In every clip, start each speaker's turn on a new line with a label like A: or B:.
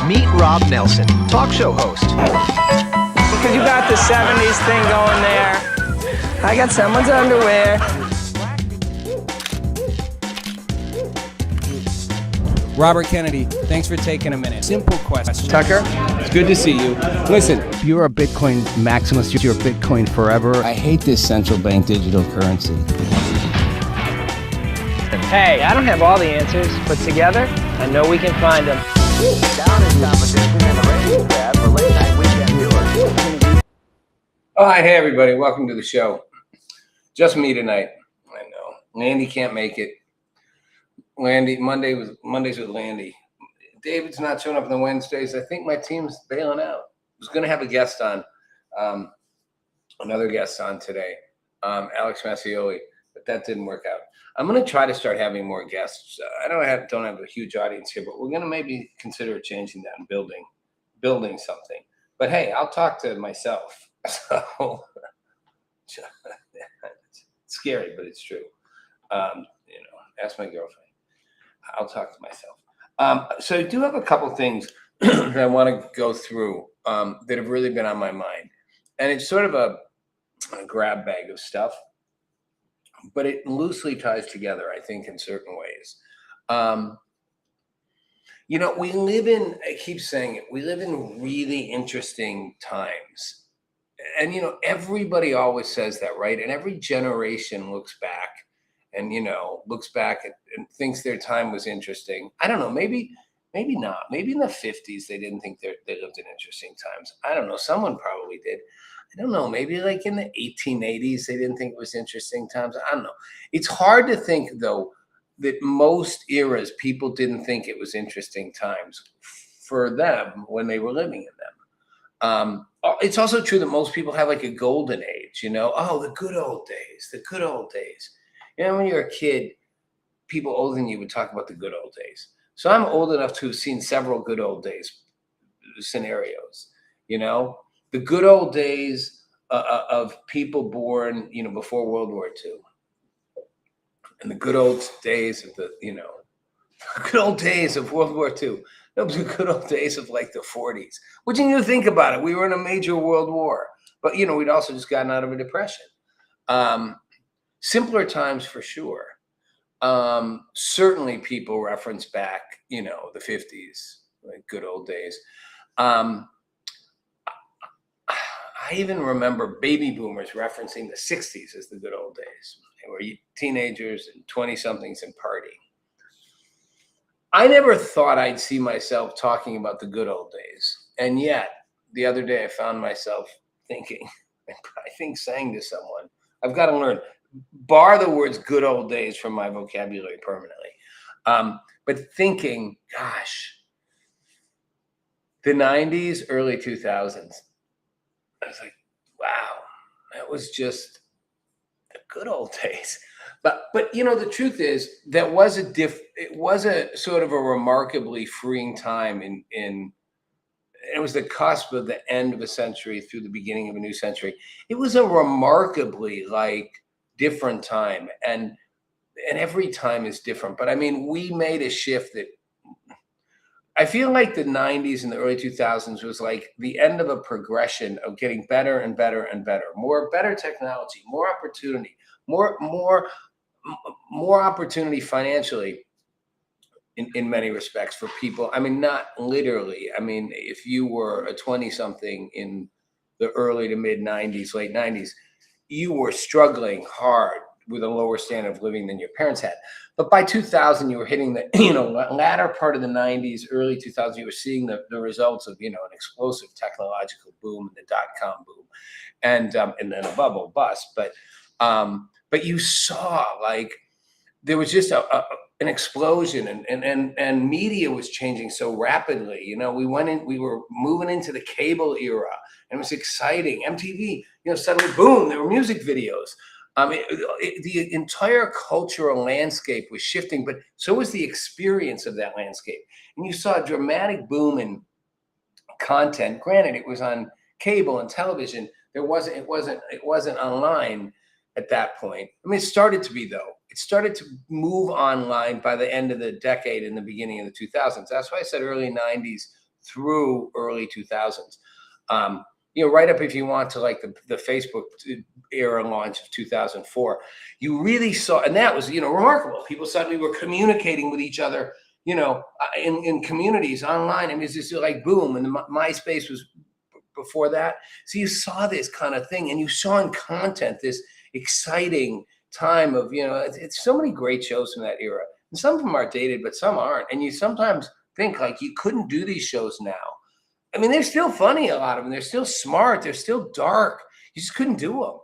A: Meet Rob Nelson, talk show host.
B: Because you got the 70s thing going there. I got someone's underwear.
C: Robert Kennedy, thanks for taking a minute. Simple question.
B: Tucker?
C: It's good to see you. Listen,
D: You're a Bitcoin maximalist. You're Bitcoin forever.
C: I hate this central bank digital currency.
B: Hey, I don't have all the answers, but together, I know we can find them.
A: Down in competition in the ratings tab for late night weekend viewers.
E: All right, hey everybody, welcome to the show. Just me tonight. I know Landy can't make it. Mondays with Landy. David's not showing up on the Wednesdays. I think my team's bailing out. I was going to have a guest on, another guest on today, Alex Massioli, but that didn't work out. I'm going to try to start having more guests. I don't have a huge audience here, but we're going to maybe consider changing that and building something. But hey, I'll talk to myself. So it's scary, but it's true. Ask my girlfriend. I'll talk to myself. So I do have a couple things that I want to go through that have really been on my mind. And it's sort of a grab bag of stuff, but it loosely ties together, I think, in certain ways. We live in, I keep saying it, we live in really interesting times. And, everybody always says that, right? And every generation looks back and, and thinks their time was interesting. I don't know, maybe not. Maybe in the 50s, they didn't think they lived in interesting times. I don't know. Someone probably did. I don't know. Maybe like in the 1880s, they didn't think it was interesting times. I don't know. It's hard to think, though, that most eras, people didn't think it was interesting times for them when they were living in them. It's also true that most people have like a golden age, oh, the good old days, the good old days. When you're a kid, people older than you would talk about the good old days. So I'm old enough to have seen several good old days scenarios, the good old days of people born, before World War II, and the good old days of the good old days of World War II. Those were the good old days of like the 40s. Which, when you think about it, we were in a major world war, but we'd also just gotten out of a depression. Simpler times for sure. Certainly people reference back, the 50s, like good old days. I even remember baby boomers referencing the 60s as the good old days. They were teenagers and 20-somethings and partying. I never thought I'd see myself talking about the good old days. And yet, the other day I found myself thinking, saying to someone, I've got to learn, bar the words good old days from my vocabulary permanently. But thinking, gosh, the 90s, early 2000s, I was like, wow, that was just the good old days. But the truth is that it was a sort of a remarkably freeing time it was the cusp of the end of a century through the beginning of a new century. It was a remarkably different time, and every time is different. But we made a shift that I feel like the 90s and the early 2000s was like the end of a progression of getting better and better and better, better technology, more opportunity, more opportunity financially in many respects for people. Not literally. If you were a 20-something in the early to mid 90s, late 90s, you were struggling hard with a lower standard of living than your parents had. But by 2000, you were hitting the latter part of the 90s, early 2000s. You were seeing the results of an explosive technological boom, the dot-com boom, and then a bubble bust. But you saw there was just an explosion, and media was changing so rapidly. We were moving into the cable era, and it was exciting. MTV, suddenly boom, there were music videos. The entire cultural landscape was shifting, but so was the experience of that landscape. And you saw a dramatic boom in content. Granted, it was on cable and television. It wasn't online at that point. It started to be, though. It started to move online by the end of the decade and the beginning of the 2000s. That's why I said early 90s through early 2000s. Right up if you want to like the Facebook era launch of 2004, you really saw, and that was, remarkable. People suddenly were communicating with each other, in communities online. I mean, it's just like boom. And the MySpace was before that. So you saw this kind of thing, and you saw in content this exciting time of, it's so many great shows from that era. And some of them are dated, but some aren't. And you sometimes think like you couldn't do these shows now. I mean, they're still funny, a lot of them. They're still smart. They're still dark. You just couldn't do them.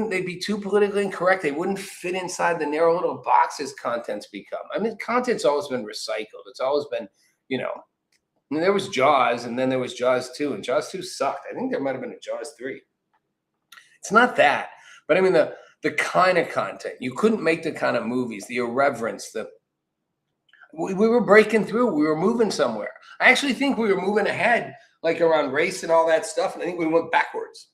E: They'd be too politically incorrect. They wouldn't fit inside the narrow little boxes content's become. I mean, content's always been recycled. It's always been, I mean, there was Jaws, and then there was Jaws 2, and Jaws 2 sucked. I think there might have been a Jaws 3. It's not that. But I mean, the kind of content. You couldn't make the kind of movies, the irreverence, we were breaking through. We were moving somewhere. I actually think we were moving ahead, like around race and all that stuff. And I think we went backwards.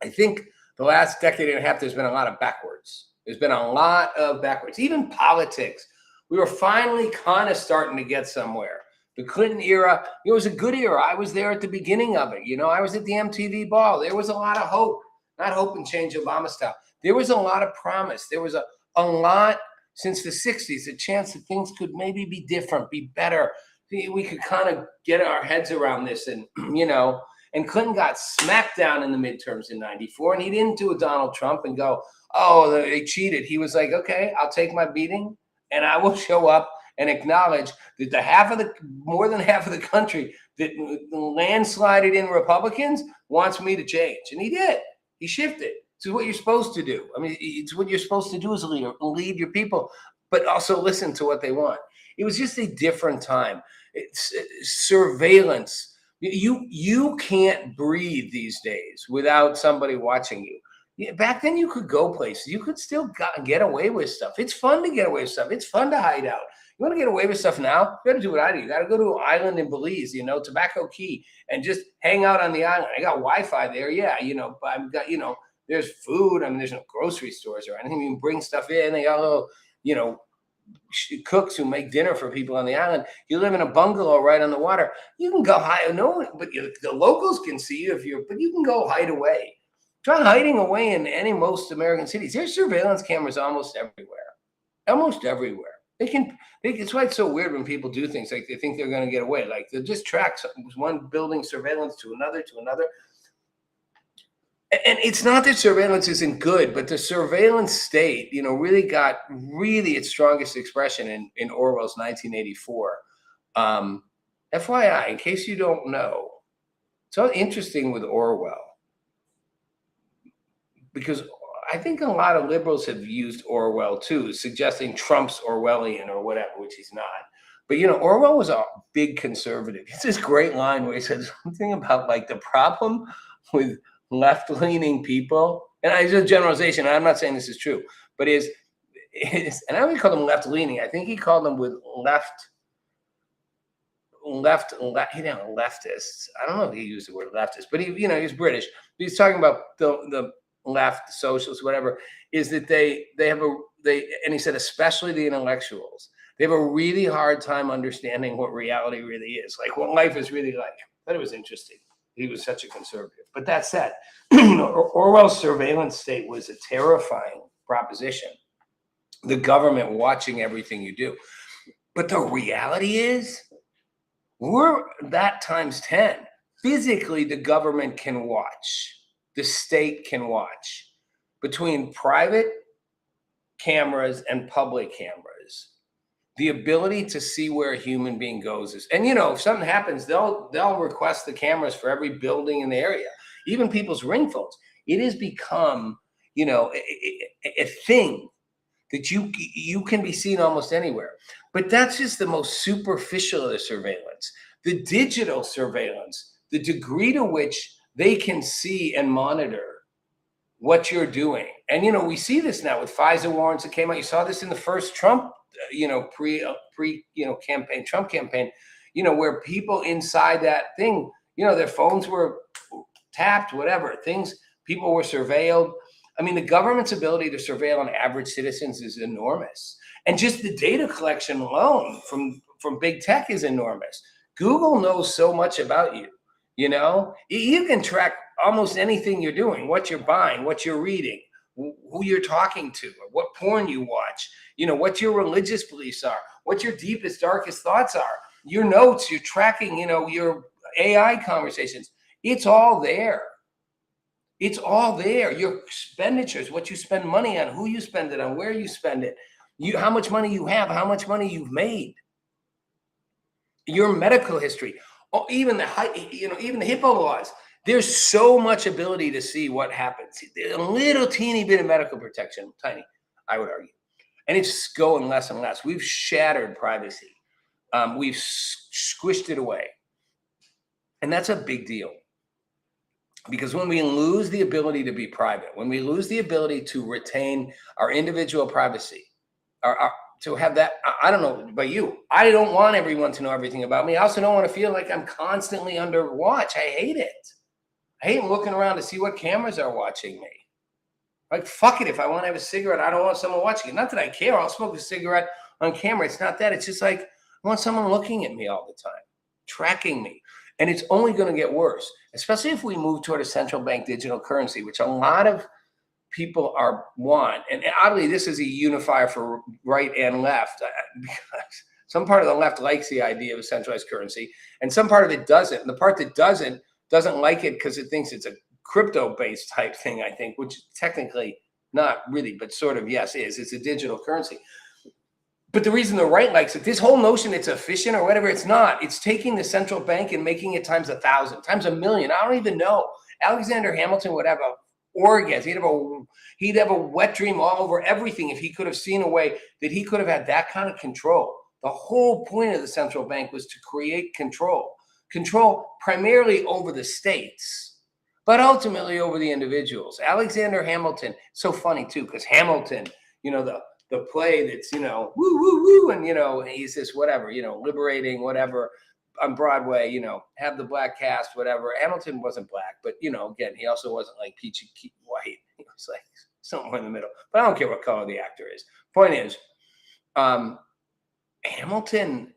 E: I think the last decade and a half, there's been a lot of backwards. There's been a lot of backwards. Even politics. We were finally kind of starting to get somewhere. The Clinton era, it was a good era. I was there at the beginning of it. I was at the MTV ball. There was a lot of hope. Not hope and change Obama style. There was a lot of promise. There was a lot since the 60s, a chance that things could maybe be different, be better. We could kind of get our heads around this. And, and Clinton got smacked down in the midterms in 94. And he didn't do a Donald Trump and go, oh, they cheated. He was like, okay, I'll take my beating and I will show up and acknowledge that more than half of the country that landslided in Republicans wants me to change. And he did. He shifted. It's what you're supposed to do. I mean, it's what you're supposed to do as a leader, lead your people, but also listen to what they want. It was just a different time. It's surveillance. You can't breathe these days without somebody watching you. Back then you could go places. You could still get away with stuff. It's fun to get away with stuff. It's fun to hide out. You want to get away with stuff now? You got to do what I do. You got to go to an island in Belize, Tobacco Key, and just hang out on the island. I got Wi-Fi there. Yeah, but I've got, there's food. I mean, there's no grocery stores or anything. You can bring stuff in. They got little, cooks who make dinner for people on the island. You live in a bungalow right on the water. You can go hide. No, but the locals can see you but you can go hide away. Try hiding away in most American cities. There's surveillance cameras almost everywhere. Almost everywhere. It's why it's so weird when people do things like they think they're going to get away. Like they'll just track one building surveillance to another. And it's not that surveillance isn't good, but the surveillance state, really got its strongest expression in Orwell's 1984. FYI, in case you don't know, it's all interesting with Orwell, because I think a lot of liberals have used Orwell too, suggesting Trump's Orwellian or whatever, which he's not. But, Orwell was a big conservative. It's this great line where he says something about like the problem with left-leaning people, and it's a generalization. I'm not saying this is true, but and I don't even call them left-leaning. I think he called them with leftists. I don't know if he used the word leftist, but he was British. He's talking about the left, socialists, whatever, is that they have and he said especially the intellectuals, they have a really hard time understanding what reality really is, like what life is really like. I thought it was interesting. He was such a conservative. But that said, Orwell's surveillance state was a terrifying proposition. The government watching everything you do. But the reality is, we're that times 10. Physically, the government can watch. The state can watch. Between private cameras and public cameras, the ability to see where a human being goes is, and if something happens, they'll request the cameras for every building in the area, even people's ring phones. It has become, a thing that you can be seen almost anywhere. But that's just the most superficial of the surveillance. The digital surveillance, the degree to which they can see and monitor what you're doing. And, we see this now with FISA warrants that came out. You saw this in the first Trump Trump campaign, where people inside that thing, their phones were tapped, whatever things, people were surveilled. I mean, the government's ability to surveil on average citizens is enormous. And just the data collection alone from big tech is enormous. Google knows so much about you. You know, you can track almost anything you're doing, what you're buying, what you're reading, who you're talking to, what porn you watch, you know, what your religious beliefs are, what your deepest, darkest thoughts are, your notes, you're tracking, you know, your AI conversations. It's all there. It's all there. Your expenditures, what you spend money on, who you spend it on, where you spend it, how much money you have, how much money you've made, your medical history, even even the HIPAA laws. There's so much ability to see what happens. A little teeny bit of medical protection, tiny, I would argue, and it's going less and less. We've shattered privacy. We've squished it away, and that's a big deal. Because when we lose the ability to be private, when we lose the ability to retain our individual privacy, to have that, I don't know about you, I don't want everyone to know everything about me. I also don't want to feel like I'm constantly under watch. I hate it. I hate looking around to see what cameras are watching me. Like, fuck it. If I want to have a cigarette, I don't want someone watching it. Not that I care. I'll smoke a cigarette on camera. It's not that. It's just like, I want someone looking at me all the time, tracking me. And it's only going to get worse, especially if we move toward a central bank digital currency, which a lot of people want. And oddly, this is a unifier for right and left, because some part of the left likes the idea of a centralized currency, and some part of it doesn't. And the part that doesn't like it because it thinks it's a crypto-based type thing, I think, which technically not really, but sort of, yes, is. It's a digital currency. But the reason the right likes it, this whole notion it's efficient or whatever, it's not. It's taking the central bank and making it times 1,000, times 1,000,000. I don't even know. Alexander Hamilton would have a orgasm. He'd have a wet dream all over everything if he could have seen a way that he could have had that kind of control. The whole point of the central bank was to create control primarily over the states, but ultimately over the individuals. Alexander Hamilton, so funny too, because Hamilton, you know, the play that's, you know, woo, woo, woo, and, you know, he's this whatever, you know, liberating, whatever, on Broadway, you know, have the black cast, whatever. Hamilton wasn't black, but, you know, again, he also wasn't like peachy white. He was like somewhere in the middle. But I don't care what color the actor is. Point is, Hamilton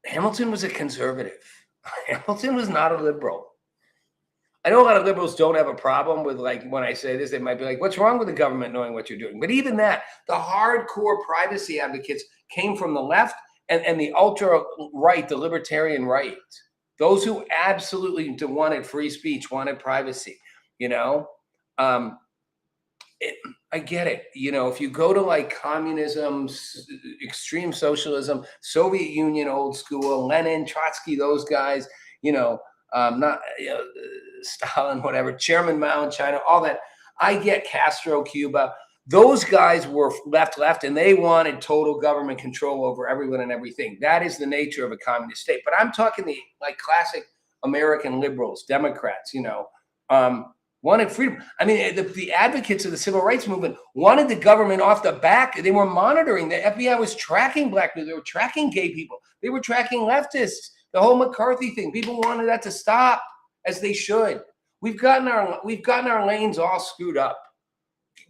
E: was a conservative. Hamilton was not a liberal. I know a lot of liberals don't have a problem with, like, when I say this, they might be like, what's wrong with the government knowing what you're doing? But even that, the hardcore privacy advocates came from the left and the ultra right, the libertarian right. Those who absolutely wanted free speech, wanted privacy, you know? I get it. You know, if you go to like communism, extreme socialism, Soviet Union, old school, Lenin, Trotsky, those guys, you know, not Stalin, whatever, Chairman Mao in China, all that. I get Castro, Cuba. Those guys were left, and they wanted total government control over everyone and everything. That is the nature of a communist state. But I'm talking the like classic American liberals, Democrats, you know, wanted freedom. I mean, the advocates of the civil rights movement wanted the government off the back. They were monitoring. The FBI was tracking black people. They were tracking gay people. They were tracking leftists. The whole McCarthy thing. People wanted that to stop, as they should. We've gotten our lanes all screwed up.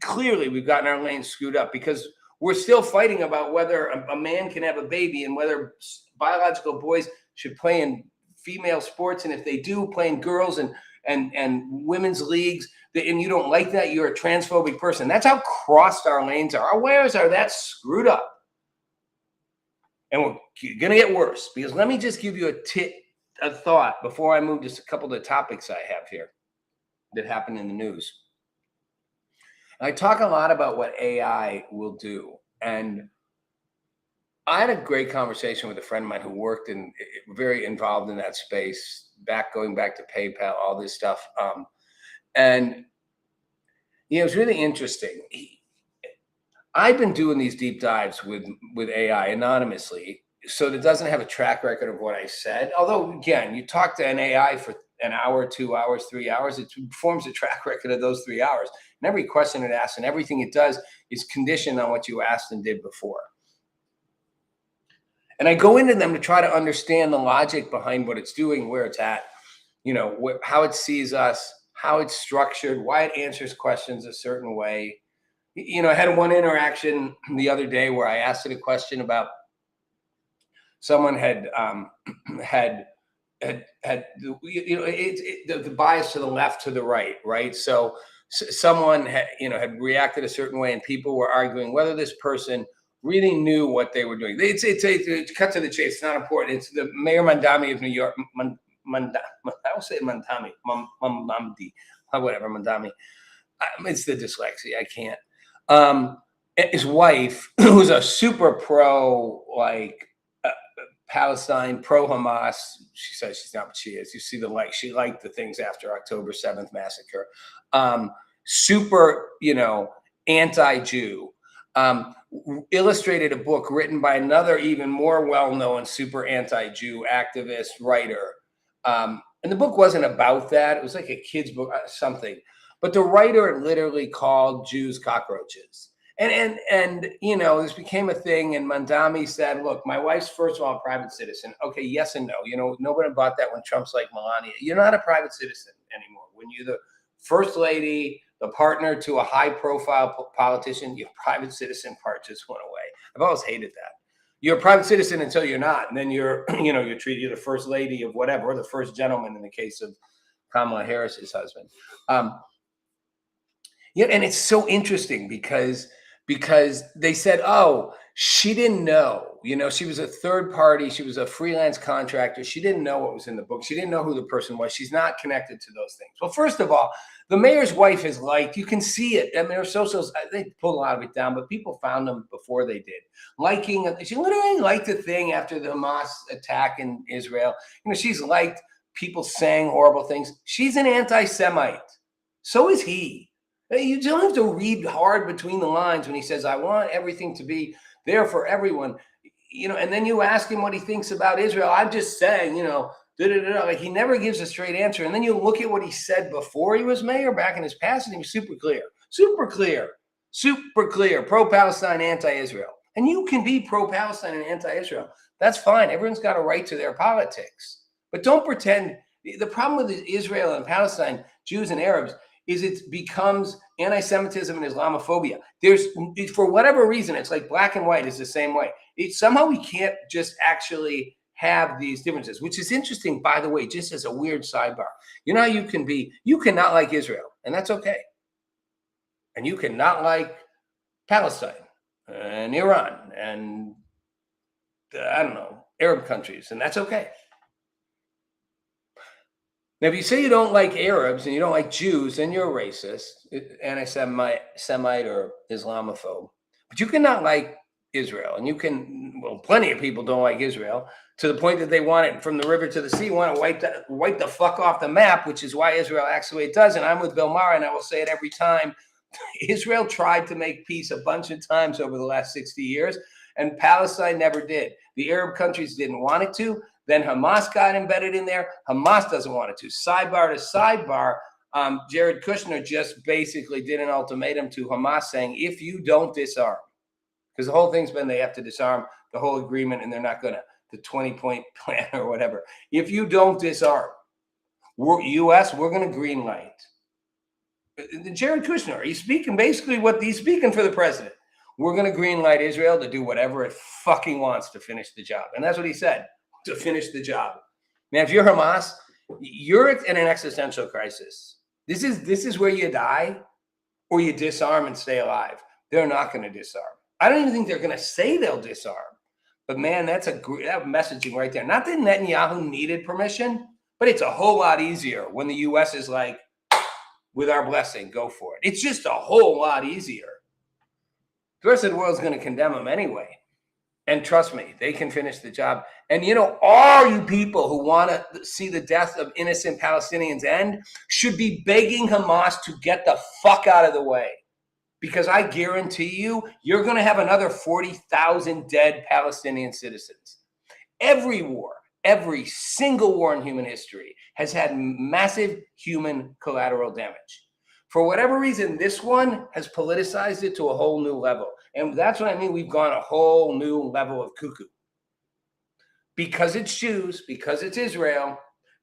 E: Clearly, we've gotten our lanes screwed up because we're still fighting about whether a man can have a baby and whether biological boys should play in female sports, and if they do, play in girls and women's leagues, and you don't like that, you're a transphobic person. That's how crossed our lanes are. Our wires are that screwed up. And we're going to get worse, because let me just give you a thought before I move to a couple of the topics I have here that happened in the news. I talk a lot about what AI will do. And I had a great conversation with a friend of mine who worked very involved in that space, going back to PayPal, all this stuff. And, you know, it's really interesting. I've been doing these deep dives with AI anonymously, so it doesn't have a track record of what I said. Although, again, you talk to an AI for an hour, 2 hours, 3 hours, it forms a track record of those 3 hours. And every question it asks and everything it does is conditioned on what you asked and did before. And I go into them to try to understand the logic behind what it's doing, where it's at, you know, how it sees us, how it's structured, why it answers questions a certain way. You know, I had one interaction the other day where I asked it a question about someone had the bias to the left, to the right, right? So someone had reacted a certain way, and people were arguing whether this person really knew what they were doing. It's cut to the chase. It's not important. It's the Mayor Mandami of New York. I will say Mandami, Mamdi, whatever, Mandami. It's the dyslexia. I can't. His wife, who's a super pro, Palestine, pro Hamas. She says she's not, but she is. You see the like. She liked the things after October 7th massacre. Super, anti-Jew. Illustrated a book written by another even more well-known super anti-Jew activist writer. And the book wasn't about that. It was like a kid's book, something. But the writer literally called Jews cockroaches. And this became a thing. And Mandami said, look, my wife's, first of all, a private citizen. Okay, yes and no. Nobody bought that when Trump's like Melania. You're not a private citizen anymore. When you're the first lady, the partner to a high-profile politician, your private citizen part just went away. I've always hated that. You're a private citizen until you're not. And then you're the first lady of whatever, or the first gentleman in the case of Kamala Harris's husband. And it's so interesting because they said, oh, she didn't know. She was a third party. She was a freelance contractor. She didn't know what was in the book. She didn't know who the person was. She's not connected to those things. Well, first of all, the mayor's wife is liked. You can see it. I mean, her socials, they pulled a lot of it down, but people found them before they did. She literally liked the thing after the Hamas attack in Israel. She's liked people saying horrible things. She's an anti-Semite. So is he. You don't have to read hard between the lines when he says, I want everything to be there for everyone. And then you ask him what he thinks about Israel. I'm just saying, like he never gives a straight answer. And then you look at what he said before he was mayor back in his past, and he was super clear, pro-Palestine, anti-Israel. And you can be pro-Palestine and anti-Israel. That's fine. Everyone's got a right to their politics. But don't pretend. The problem with Israel and Palestine, Jews and Arabs, is it becomes anti-Semitism and Islamophobia. For whatever reason, it's like black and white is the same way. Somehow we can't just actually have these differences, which is interesting, by the way, just as a weird sidebar. You cannot like Israel, and that's okay. And you cannot like Palestine and Iran and, Arab countries, and that's okay. Now, if you say you don't like Arabs and you don't like Jews, then you're a racist, anti-Semite or Islamophobe. But you cannot like Israel, and plenty of people don't like Israel to the point that they want it from the river to the sea, want to wipe the fuck off the map, which is why Israel acts the way it does. And I'm with Bill Maher, and I will say it every time. Israel tried to make peace a bunch of times over the last 60 years, and Palestine never did. The Arab countries didn't want it to. Then Hamas got embedded in there. Hamas doesn't want it to. Sidebar to sidebar, Jared Kushner just basically did an ultimatum to Hamas saying, if you don't disarm, because the whole thing's been they have to disarm the whole agreement and they're not going to, the 20-point plan or whatever. If you don't disarm, U.S., we're going to green light. Jared Kushner, he's speaking basically what he's speaking for the president. We're going to green light Israel to do whatever it fucking wants to finish the job. And that's what he said. To finish the job. Man, if you're Hamas, you're in an existential crisis. This is where you die or you disarm and stay alive. They're not going to disarm. I don't even think they're going to say they'll disarm. But man, that's that messaging right there. Not that Netanyahu needed permission, but it's a whole lot easier when the U.S. is like, with our blessing, go for it. It's just a whole lot easier. The rest of the world's going to condemn them anyway. And trust me, they can finish the job. And all you people who want to see the death of innocent Palestinians end should be begging Hamas to get the fuck out of the way. Because I guarantee you, you're going to have another 40,000 dead Palestinian citizens. Every war, every single war in human history has had massive human collateral damage. For whatever reason, this one has politicized it to a whole new level. And that's what I mean. We've gone a whole new level of cuckoo. Because it's Jews, because it's Israel,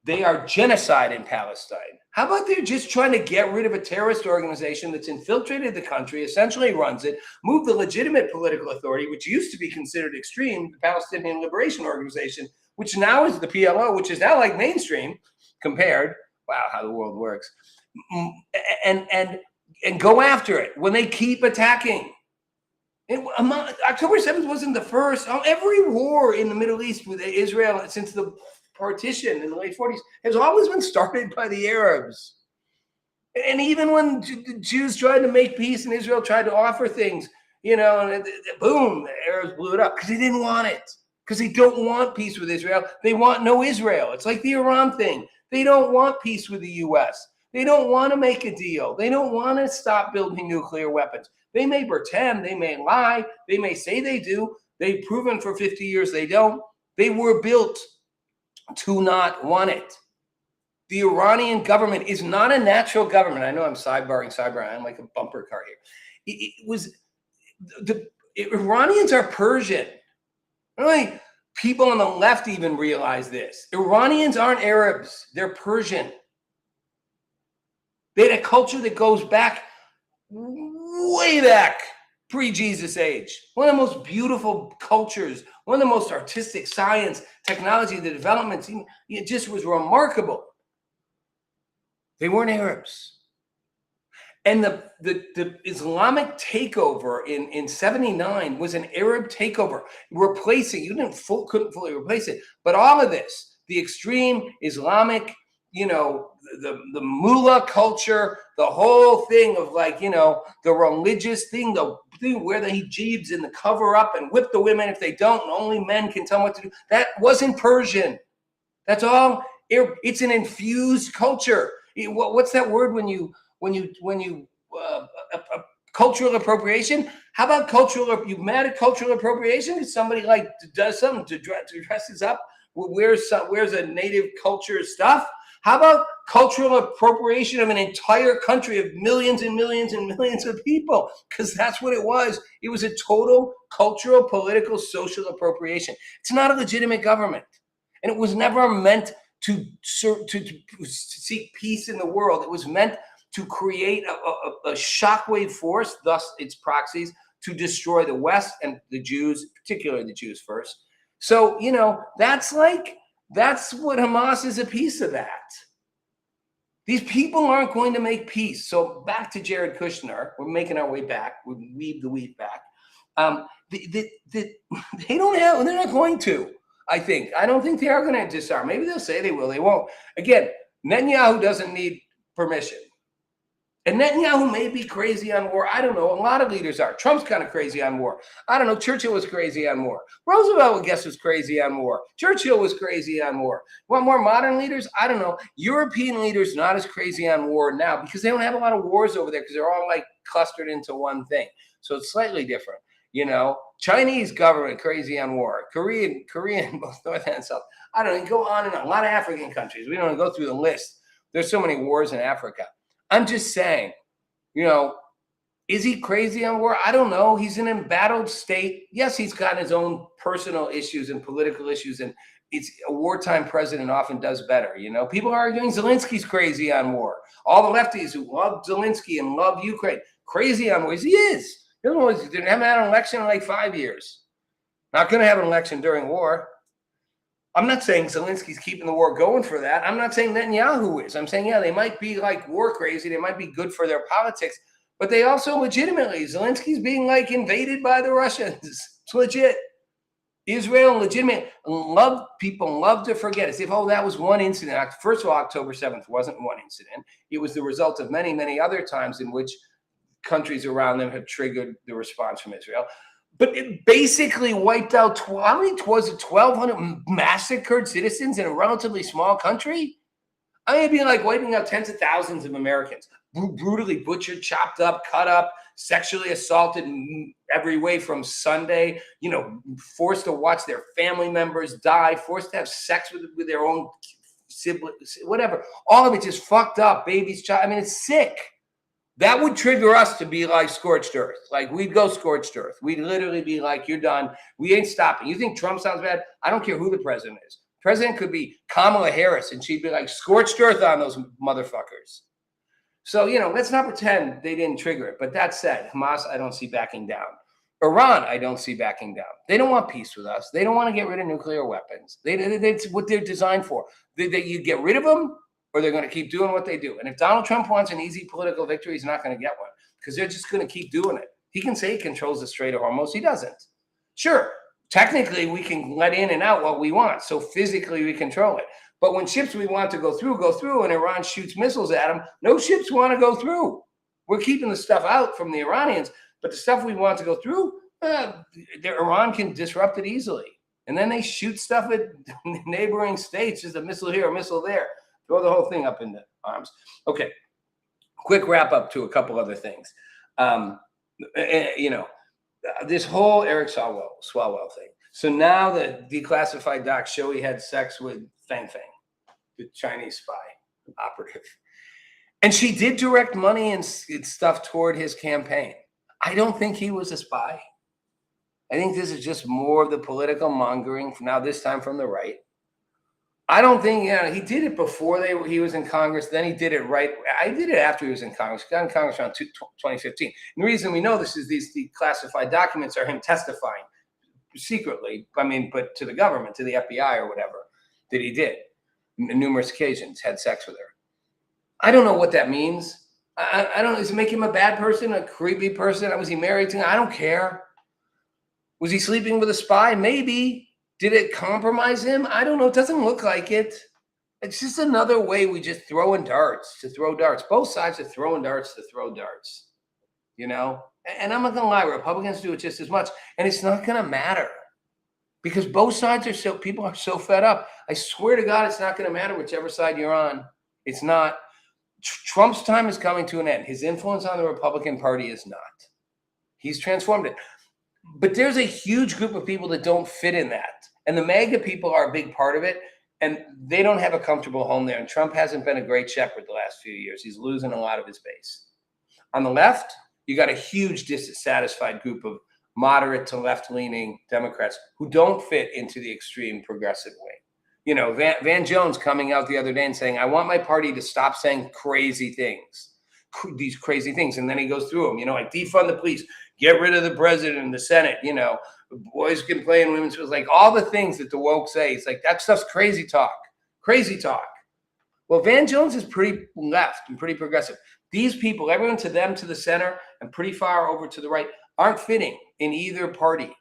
E: they are genocide in Palestine. How about they're just trying to get rid of a terrorist organization that's infiltrated the country, essentially runs it, move the legitimate political authority, which used to be considered extreme, the Palestinian Liberation Organization, which now is the PLO, which is now like mainstream compared. Wow, how the world works. And go after it when they keep attacking. October 7th wasn't the first. Every war in the Middle East with Israel since the partition in the late 40s has always been started by the Arabs. And even when the Jews tried to make peace and Israel tried to offer things, you know, and boom, the Arabs blew it up because they didn't want it. Because they don't want peace with Israel. They want no Israel. It's like the Iran thing. They don't want peace with the U.S. They don't want to make a deal. They don't want to stop building nuclear weapons. They may pretend, they may lie, they may say they do. They've proven for 50 years they don't. They were built to not want it. The Iranian government is not a natural government. I know I'm sidebarring. I'm like a bumper car here. The Iranians are Persian. Really, people on the left even realize this. Iranians aren't Arabs. They're Persian. They had a culture that goes back, way back, pre-Jesus age. One of the most beautiful cultures, one of the most artistic science, technology, the developments, it just was remarkable. They weren't Arabs. And the Islamic takeover in 79 was an Arab takeover, replacing, couldn't fully replace it, but all of this, the extreme Islamic, you know, the mullah culture, the whole thing of like, you know, the religious thing, the thing where the hijabs and the cover up and whip the women if they don't, and only men can tell them what to do. That wasn't Persian. That's all. It's an infused culture. What's that word when you cultural appropriation? How about you mad at cultural appropriation? If somebody like does something to dresses up, wears a native culture stuff? How about cultural appropriation of an entire country of millions and millions and millions of people? Because that's what it was. It was a total cultural, political, social appropriation. It's not a legitimate government. And it was never meant to seek peace in the world. It was meant to create a shockwave force, thus its proxies, to destroy the West and the Jews, particularly the Jews first. So, you know, that's what Hamas is, a piece of that. These people aren't going to make peace. So back to Jared Kushner, we're making our way back. We weave the weave back. They're not going to, I think. I don't think they are going to disarm. Maybe they'll say they will, they won't. Again, Netanyahu doesn't need permission. And Netanyahu may be crazy on war. I don't know. A lot of leaders are. Trump's kind of crazy on war. I don't know. Churchill was crazy on war. Roosevelt, I guess, was crazy on war. Churchill was crazy on war. Want more modern leaders? I don't know. European leaders not as crazy on war now because they don't have a lot of wars over there because they're all like clustered into one thing. So it's slightly different. You know, Chinese government crazy on war. Korean, both North and South. I don't know. Go on and on. A lot of African countries. We don't go through the list. There's so many wars in Africa. I'm just saying, you know, is he crazy on war? I don't know. He's in an embattled state. Yes, he's got his own personal issues and political issues, and it's a wartime president often does better. You know, people are arguing Zelensky's crazy on war. All the lefties who love Zelensky and love Ukraine, crazy on war. He is. He didn't have an election in like 5 years. Not going to have an election during war. I'm not saying Zelensky's keeping the war going for that. I'm not saying Netanyahu is. I'm saying, yeah, they might be like war crazy. They might be good for their politics, but they also legitimately, Zelensky's being like invaded by the Russians. It's legit. Israel, legitimate. People love to forget. As if, oh, that was one incident. First of all, October 7th wasn't one incident. It was the result of many, many other times in which countries around them have triggered the response from Israel. But it basically wiped out, how many was it, 1,200 massacred citizens in a relatively small country? I mean, it'd be like wiping out tens of thousands of Americans, brutally butchered, chopped up, cut up, sexually assaulted in every way from Sunday, you know, forced to watch their family members die, forced to have sex with their own siblings, whatever. All of it just fucked up, babies, child. I mean, it's sick. That would trigger us to be like scorched earth. Like we'd go scorched earth. We'd literally be like, you're done. We ain't stopping. You think Trump sounds bad? I don't care who the president is. President could be Kamala Harris, and she'd be like scorched earth on those motherfuckers. So, let's not pretend they didn't trigger it. But that said, Hamas, I don't see backing down. Iran, I don't see backing down. They don't want peace with us. They don't want to get rid of nuclear weapons. It's what they're designed for. You get rid of them, or they're going to keep doing what they do. And if Donald Trump wants an easy political victory, he's not going to get one, because they're just going to keep doing it. He can say he controls the Strait of Hormuz. He doesn't. Sure, technically, we can let in and out what we want. So physically, we control it. But when ships we want to go through, and Iran shoots missiles at them, no ships want to go through. We're keeping the stuff out from the Iranians, but the stuff we want to go through, Iran can disrupt it easily. And then they shoot stuff at neighboring states, just a missile here, a missile there, throw the whole thing up into arms. Okay, quick wrap up to a couple other things. This whole Eric Swalwell thing. So now the declassified docs show he had sex with Fang Fang, the Chinese spy operative. And she did direct money and stuff toward his campaign. I don't think he was a spy. I think this is just more of the political mongering, now this time from the right. I don't think, he did it before he was in Congress. Then he did it right. I did it after he was in Congress. He got in Congress around 2015. And the reason we know this is these declassified documents are him testifying secretly, but to the government, to the FBI or whatever, that he did on numerous occasions, had sex with her. I don't know what that means. I don't know. Does it make him a bad person, a creepy person? Was he married to? I don't care. Was he sleeping with a spy? Maybe. Did it compromise him? I don't know. It doesn't look like it. It's just another way we just throwing darts to throw darts. Both sides are throwing darts to throw darts, And I'm not going to lie, Republicans do it just as much. And it's not going to matter because both sides people are so fed up. I swear to God, it's not going to matter whichever side you're on. It's not. Trump's time is coming to an end. His influence on the Republican Party is not. He's transformed it. But there's a huge group of people that don't fit in that. And the MAGA people are a big part of it. And they don't have a comfortable home there. And Trump hasn't been a great shepherd the last few years. He's losing a lot of his base. On the left, you got a huge dissatisfied group of moderate to left-leaning Democrats who don't fit into the extreme progressive wing. Van Jones coming out the other day and saying, I want my party to stop saying crazy things, these crazy things. And then he goes through them, like defund the police, get rid of the president and the Senate, boys can play in women's schools, like all the things that the woke say. It's like, that stuff's crazy talk. Well, Van Jones is pretty left and pretty progressive. These people, everyone to them to the center and pretty far over to the right, aren't fitting in either party.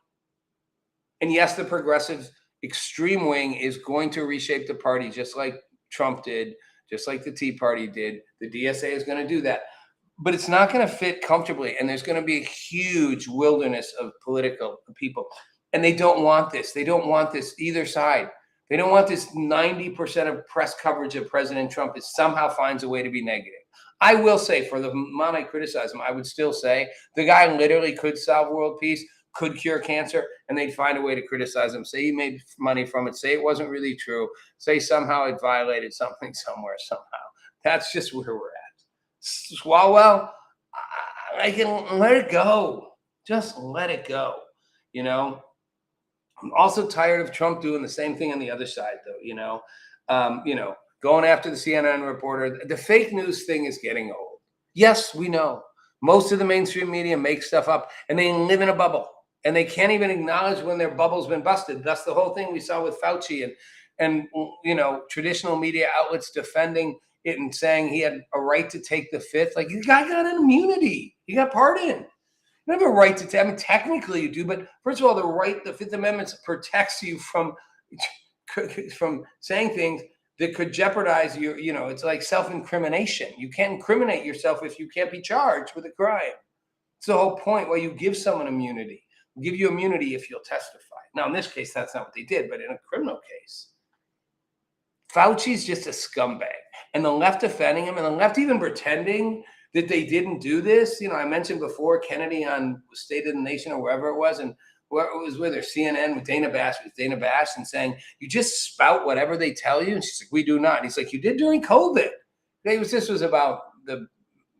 E: And yes, the progressive extreme wing is going to reshape the party just like Trump did, just like the Tea Party did. The DSA is going to do that. But it's not going to fit comfortably. And there's going to be a huge wilderness of political people. And they don't want this. They don't want this either side. They don't want this 90% of press coverage of President Trump that somehow finds a way to be negative. I will say, for the amount I criticize him, I would still say the guy literally could solve world peace, could cure cancer, and they'd find a way to criticize him, say he made money from it, say it wasn't really true, say somehow it violated something somewhere somehow. That's just where we're at. Swalwell, I can let it go. Just let it go. I'm also tired of Trump doing the same thing on the other side, though. Going after the CNN reporter. The fake news thing is getting old. Yes, we know. Most of the mainstream media makes stuff up, and they live in a bubble, and they can't even acknowledge when their bubble's been busted. That's the whole thing we saw with Fauci and traditional media outlets defending it and saying he had a right to take the fifth. Like, the guy got an immunity. He got pardoned. You don't have a right to take. Technically you do, but first of all, the Fifth Amendment protects you from saying things that could jeopardize you. It's like self-incrimination. You can't incriminate yourself if you can't be charged with a crime. It's the whole point why you give someone immunity. We'll give you immunity if you'll testify. Now, in this case, that's not what they did, but in a criminal case, Fauci's just a scumbag. And the left defending him, and the left even pretending that they didn't do this. I mentioned before Kennedy on State of the Nation or wherever it was, and it was with her, CNN with Dana Bash, and saying, you just spout whatever they tell you. And she's like, we do not. And he's like, you did during COVID. This was about the,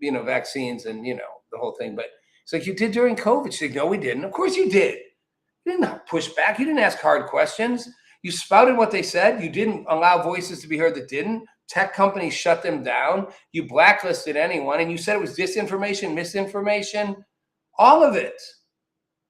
E: vaccines and, the whole thing. But it's like, you did during COVID. She's like, no, we didn't. Of course you did. You didn't push back. You didn't ask hard questions. You spouted what they said. You didn't allow voices to be heard that didn't. Tech companies shut them down. You blacklisted anyone, and you said it was disinformation, misinformation, all of it.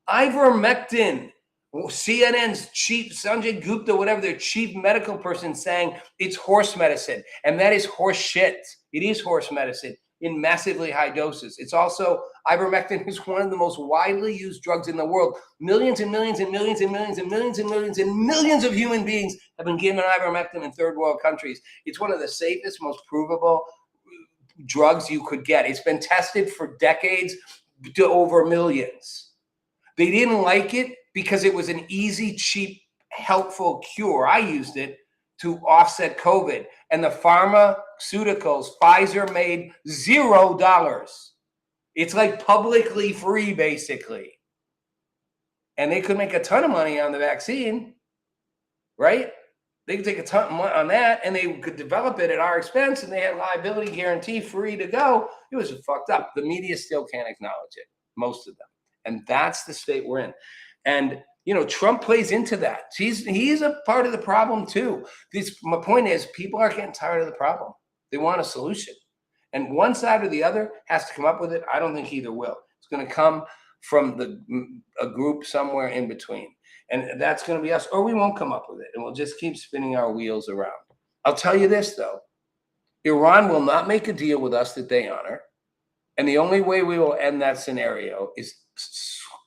E: Ivermectin, CNN's chief, Sanjay Gupta, whatever, their chief medical person saying it's horse medicine, and that is horse shit. It is horse medicine in massively high doses. It's also, ivermectin is one of the most widely used drugs in the world. Millions and millions and millions and millions and millions and millions and millions of human beings have been given ivermectin in third world countries. It's one of the safest, most provable drugs you could get. It's been tested for decades to over millions. They didn't like it because it was an easy, cheap, helpful cure. I used it to offset COVID. And the pharmaceuticals, Pfizer made $0. It's like publicly free, basically. And they could make a ton of money on the vaccine, right? They could take a ton of money on that, and they could develop it at our expense, and they had liability guarantee free to go. It was fucked up. The media still can't acknowledge it, most of them. And that's the state we're in. And Trump plays into that. He's a part of the problem too. My point is, people are getting tired of the problem. They want a solution. And one side or the other has to come up with it. I don't think either will. It's going to come from a group somewhere in between. And that's going to be us, or we won't come up with it. And we'll just keep spinning our wheels around. I'll tell you this, though. Iran will not make a deal with us that they honor. And the only way we will end that scenario is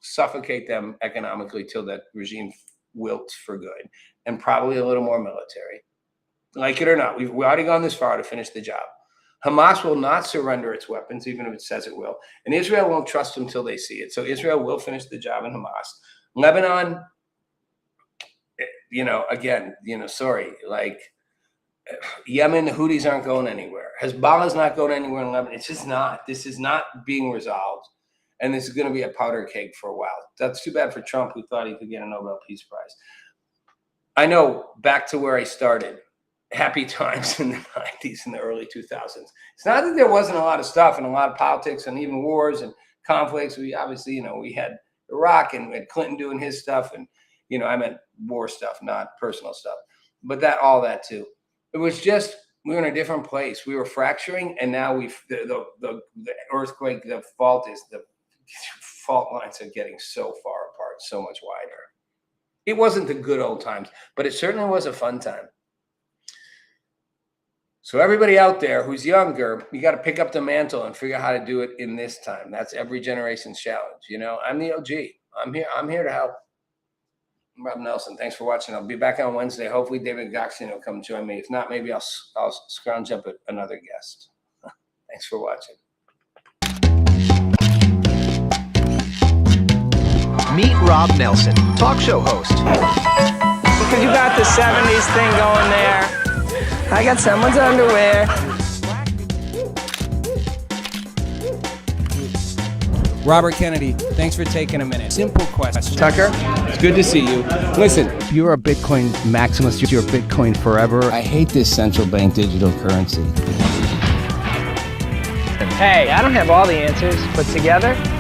E: suffocate them economically till that regime wilts for good, and probably a little more military. Like it or not, we've already gone this far to finish the job. Hamas will not surrender its weapons, even if it says it will. And Israel won't trust them until they see it. So Israel will finish the job in Hamas. Lebanon, Yemen, the Houthis aren't going anywhere. Hezbollah's not going anywhere in Lebanon. It's just not. This is not being resolved. And this is going to be a powder keg for a while. That's too bad for Trump, who thought he could get a Nobel Peace Prize. I know, back to where I started, happy times in the 90s and the early 2000s. It's not that there wasn't a lot of stuff and a lot of politics and even wars and conflicts. We obviously, we had Iraq and we had Clinton doing his stuff. And, I meant war stuff, not personal stuff. But all that too. It was just, we were in a different place. We were fracturing, and now the earthquake, the fault lines are getting so far apart, so much wider. It wasn't the good old times, but it certainly was a fun time. So everybody out there who's younger, you got to pick up the mantle and figure out how to do it in this time. That's every generation's challenge. I'm the OG. I'm here to help. I'm Rob Nelson. Thanks for watching. I'll be back on Wednesday. Hopefully David Goxin will come join me. If not, maybe I'll scrounge up another guest. Thanks for watching.
F: Meet Rob Nelson, talk show host.
B: Because you got the 70s thing going there. I got someone's underwear.
C: Robert Kennedy, thanks for taking a minute. Simple question.
D: Tucker,
C: It's good to see you. Listen,
D: you're a Bitcoin maximalist. You're Bitcoin forever.
C: I hate this central bank digital currency.
B: Hey, I don't have all the answers, but together,